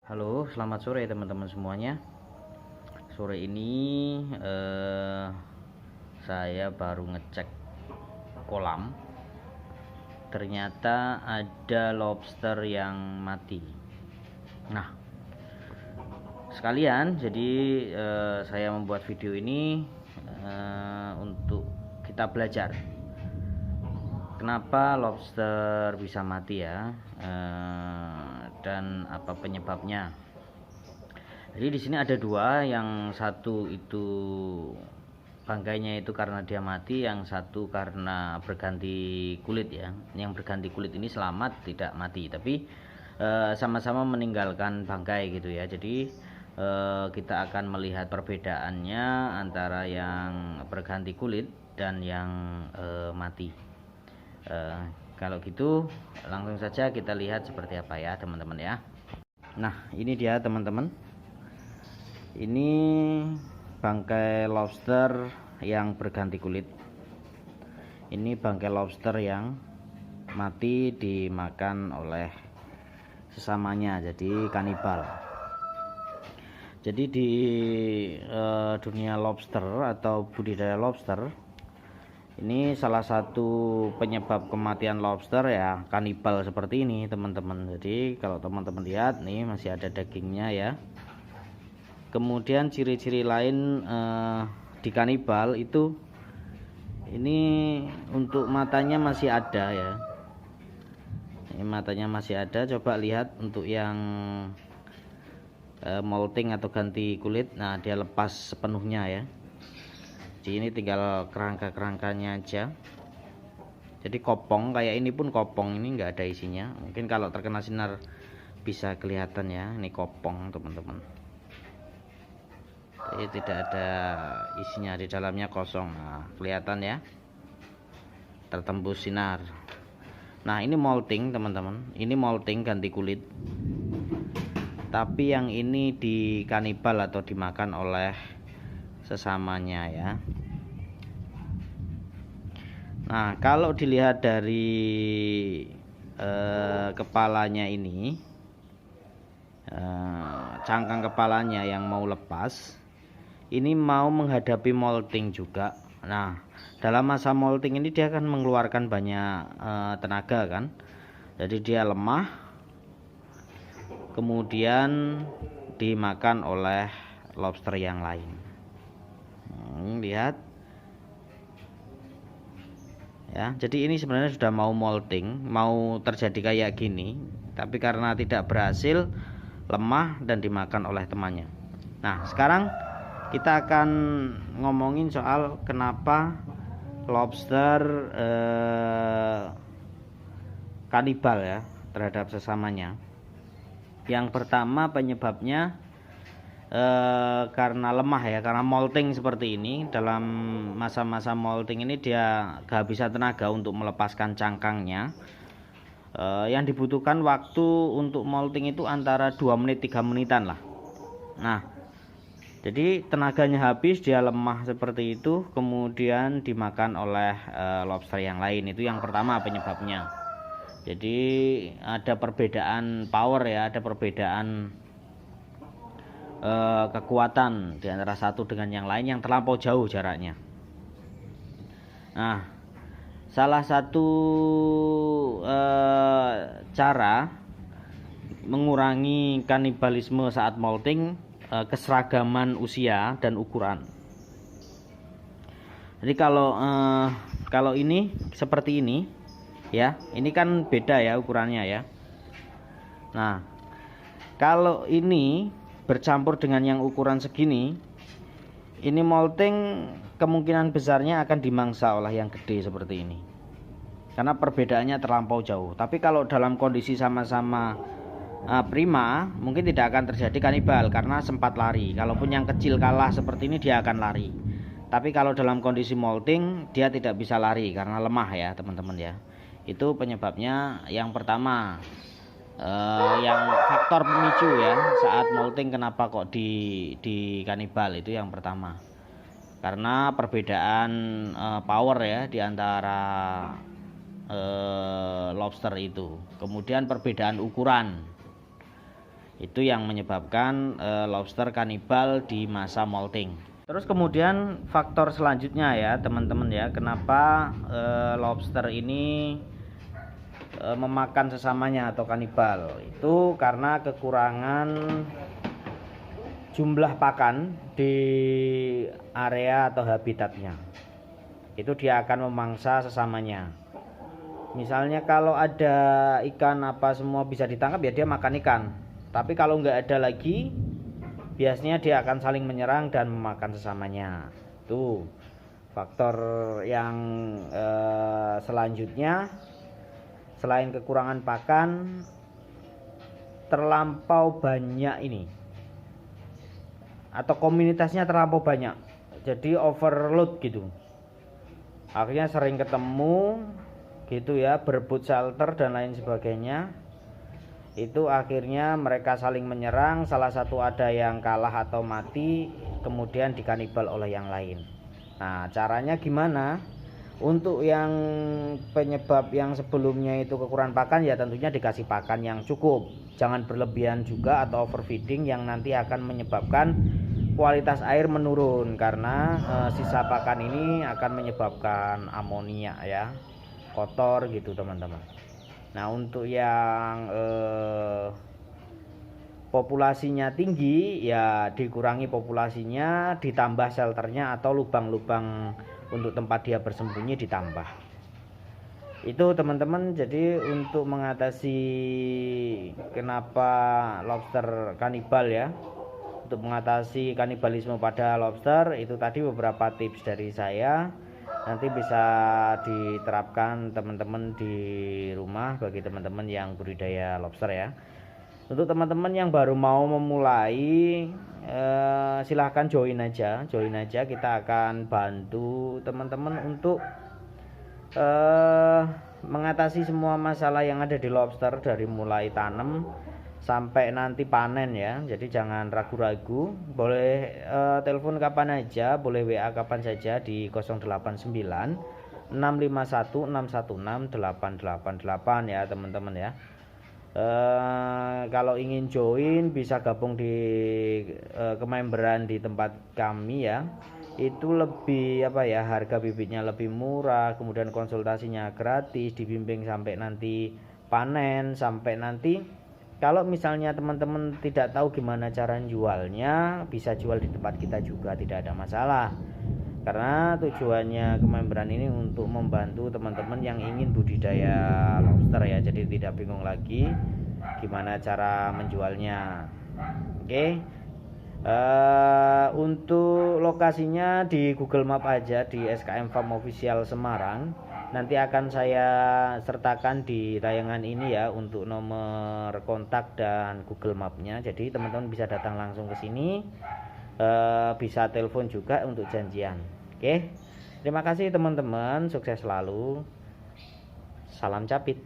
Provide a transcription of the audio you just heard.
Halo, selamat sore teman-teman semuanya. Sore ini saya baru ngecek kolam. Ternyata ada lobster yang mati. Nah, sekalian jadi saya membuat video ini untuk kita belajar kenapa lobster bisa mati ya, dan apa penyebabnya. Jadi di sini ada dua, yang satu itu bangkainya itu karena dia mati, yang satu karena berganti kulit ya. Yang berganti kulit ini selamat, tidak mati, tapi sama-sama meninggalkan bangkai gitu ya. Jadi kita akan melihat perbedaannya antara yang berganti kulit dan yang mati. Kalau gitu langsung saja kita lihat seperti apa ya teman-teman ya. Nah, ini dia teman-teman. Ini bangkai lobster yang berganti kulit. Ini bangkai lobster yang mati dimakan oleh sesamanya, jadi kanibal. Jadi di dunia lobster atau budidaya lobster, ini salah satu penyebab kematian lobster ya kanibal seperti ini teman-teman. Jadi kalau teman-teman lihat nih masih ada dagingnya ya. Kemudian ciri-ciri lain di kanibal itu, ini untuk matanya masih ada ya. Ini matanya masih ada. Coba lihat untuk yang molting atau ganti kulit. Nah, dia lepas sepenuhnya ya. Jadi ini tinggal kerangka-kerangkanya aja. Jadi kopong kayak ini pun kopong, ini nggak ada isinya. Mungkin kalau terkena sinar bisa kelihatan ya. Ini kopong teman-teman. Jadi tidak ada isinya, di dalamnya kosong. Nah, kelihatan ya, tertembus sinar. Nah, ini molting teman-teman, ini molting ganti kulit, tapi yang ini di kanibal atau dimakan oleh sesamanya ya. Nah, kalau dilihat dari kepalanya ini, cangkang kepalanya yang mau lepas, ini mau menghadapi molting juga. Nah, dalam masa molting ini dia akan mengeluarkan banyak tenaga kan. Jadi dia lemah, kemudian dimakan oleh lobster yang lain. Lihat ya, jadi ini sebenarnya sudah mau molting, mau terjadi kayak gini, tapi karena tidak berhasil, lemah dan dimakan oleh temannya. Nah, sekarang kita akan ngomongin soal kenapa lobster kanibal ya terhadap sesamanya. Yang pertama penyebabnya karena lemah ya, karena molting seperti ini. Dalam masa-masa molting ini dia kehabisan tenaga untuk melepaskan cangkangnya. Yang dibutuhkan waktu untuk molting itu antara 2 menit 3 menitan lah. Nah, jadi tenaganya habis, dia lemah seperti itu, kemudian dimakan oleh lobster yang lain. Itu yang pertama penyebabnya. Jadi ada perbedaan power ya, ada perbedaan kekuatan di antara satu dengan yang lain yang terlampau jauh jaraknya. Nah, salah satu cara mengurangi kanibalisme saat molting, keseragaman usia dan ukuran. Jadi kalau ini seperti ini ya, ini kan beda ya ukurannya ya. Nah, kalau ini bercampur dengan yang ukuran segini, ini molting kemungkinan besarnya akan dimangsa oleh yang gede seperti ini, karena perbedaannya terlampau jauh. Tapi kalau dalam kondisi sama-sama prima, mungkin tidak akan terjadi kanibal karena sempat lari. Kalaupun yang kecil kalah seperti ini, dia akan lari. Tapi kalau dalam kondisi molting, dia tidak bisa lari karena lemah ya teman-teman ya. Itu penyebabnya. Yang pertama, yang faktor pemicu ya saat molting kenapa kok di kanibal, itu yang pertama. Karena perbedaan power ya di antara lobster itu. Kemudian perbedaan ukuran. Itu yang menyebabkan lobster kanibal di masa molting. Terus kemudian faktor selanjutnya ya teman-teman ya, kenapa lobster ini memakan sesamanya atau kanibal, itu karena kekurangan jumlah pakan di area atau habitatnya. Itu dia akan memangsa sesamanya. Misalnya kalau ada ikan apa semua bisa ditangkap ya dia makan ikan. Tapi kalau nggak ada lagi, biasanya dia akan saling menyerang dan memakan sesamanya. Tuh faktor yang selanjutnya, selain kekurangan pakan, terlampau banyak ini, atau komunitasnya terlampau banyak, jadi overload gitu. Akhirnya sering ketemu gitu ya, berebut shelter dan lain sebagainya. Itu akhirnya mereka saling menyerang, salah satu ada yang kalah atau mati, kemudian dikanibal oleh yang lain. Nah, caranya gimana? Untuk yang penyebab yang sebelumnya itu kekurangan pakan, ya tentunya dikasih pakan yang cukup. Jangan berlebihan juga atau overfeeding yang nanti akan menyebabkan kualitas air menurun, karena sisa pakan ini akan menyebabkan amonia ya, kotor gitu teman-teman. Nah, untuk yang populasinya tinggi ya dikurangi populasinya, ditambah shelternya atau lubang-lubang untuk tempat dia bersembunyi ditambah. Itu teman-teman, jadi untuk mengatasi kenapa lobster kanibal ya, untuk mengatasi kanibalisme pada lobster, itu tadi beberapa tips dari saya. Nanti bisa diterapkan teman-teman di rumah bagi teman-teman yang budidaya lobster ya. Untuk teman-teman yang baru mau memulai, silahkan join aja. Kita akan bantu teman-teman untuk mengatasi semua masalah yang ada di lobster, dari mulai tanam sampai nanti panen ya. Jadi jangan ragu-ragu, boleh telepon kapan aja, boleh WA kapan saja di 089 651 616 888 ya teman-teman ya. Kalau ingin join bisa gabung di kememberan di tempat kami ya. Itu lebih harga bibitnya lebih murah, kemudian konsultasinya gratis, dibimbing sampai nanti panen, sampai nanti kalau misalnya teman-teman tidak tahu gimana cara jualnya, bisa jual di tempat kita juga, tidak ada masalah. Karena tujuannya kememberan ini untuk membantu teman-teman yang ingin budidaya lobster ya, jadi tidak bingung lagi gimana cara menjualnya. Oke. Untuk lokasinya di Google Map aja, di SKM Farm Official Semarang. Nanti akan saya sertakan di tayangan ini ya, untuk nomor kontak dan Google Mapnya. Jadi teman-teman bisa datang langsung ke sini, bisa telepon juga untuk janjian. Oke, terima kasih teman-teman, sukses selalu, salam capit.